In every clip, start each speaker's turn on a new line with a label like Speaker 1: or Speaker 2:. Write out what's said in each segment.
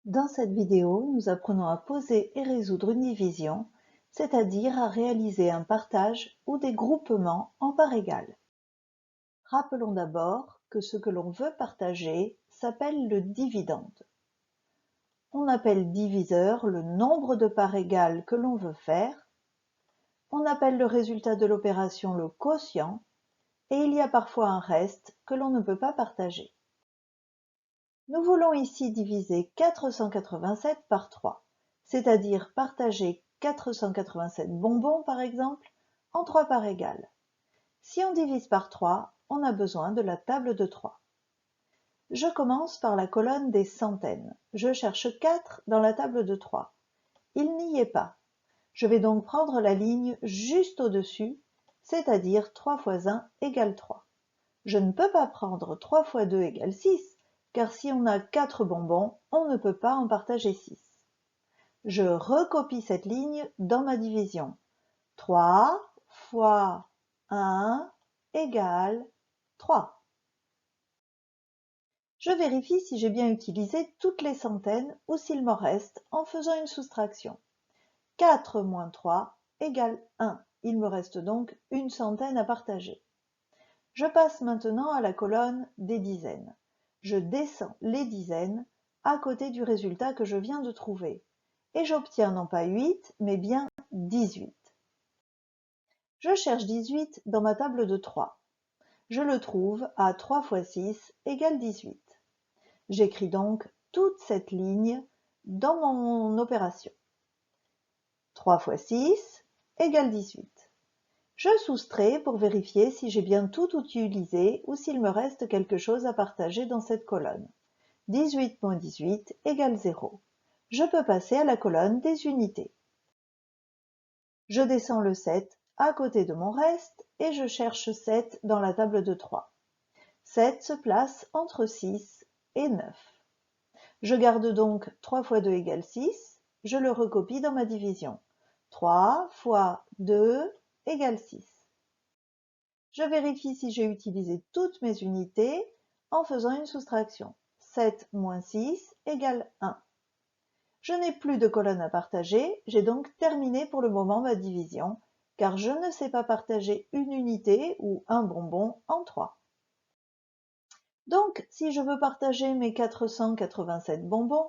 Speaker 1: Dans cette vidéo, nous apprenons à poser et résoudre une division, c'est-à-dire à réaliser un partage ou des groupements en parts égales. Rappelons d'abord que ce que l'on veut partager s'appelle le dividende. On appelle diviseur le nombre de parts égales que l'on veut faire. On appelle le résultat de l'opération le quotient, et il y a parfois un reste que l'on ne peut pas partager. Nous voulons ici diviser 487 par 3, c'est-à-dire partager 487 bonbons par exemple en 3 parts égales. Si on divise par 3, on a besoin de la table de 3. Je commence par la colonne des centaines. Je cherche 4 dans la table de 3. Il n'y est pas. Je vais donc prendre la ligne juste au-dessus, c'est-à-dire 3 fois 1 égale 3. Je ne peux pas prendre 3 fois 2 égale 6, car si on a 4 bonbons, on ne peut pas en partager 6. Je recopie cette ligne dans ma division. 3 fois 1 égale 3. Je vérifie si j'ai bien utilisé toutes les centaines ou s'il m'en reste en faisant une soustraction. 4 moins 3 égale 1. Il me reste donc une centaine à partager. Je passe maintenant à la colonne des dizaines. Je descends les dizaines à côté du résultat que je viens de trouver, et j'obtiens non pas 8, mais bien 18. Je cherche 18 dans ma table de 3. Je le trouve à 3 fois 6 égale 18. J'écris donc toute cette ligne dans mon opération. 3 fois 6 égale 18. Je soustrais pour vérifier si j'ai bien tout utilisé ou s'il me reste quelque chose à partager dans cette colonne. 18 moins 18 égale 0. Je peux passer à la colonne des unités. Je descends le 7 à côté de mon reste et je cherche 7 dans la table de 3. 7 se place entre 6 et 9. Je garde donc 3 fois 2 égale 6. Je le recopie dans ma division. 3 fois 2 égale 6. Je vérifie si j'ai utilisé toutes mes unités en faisant une soustraction. 7 moins 6 égale 1. Je n'ai plus de colonne à partager, j'ai donc terminé pour le moment ma division, car je ne sais pas partager une unité ou un bonbon en 3. Donc, si je veux partager mes 487 bonbons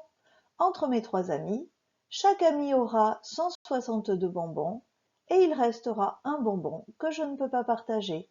Speaker 1: entre mes 3 amis, chaque ami aura 162 bonbons et il restera un bonbon que je ne peux pas partager.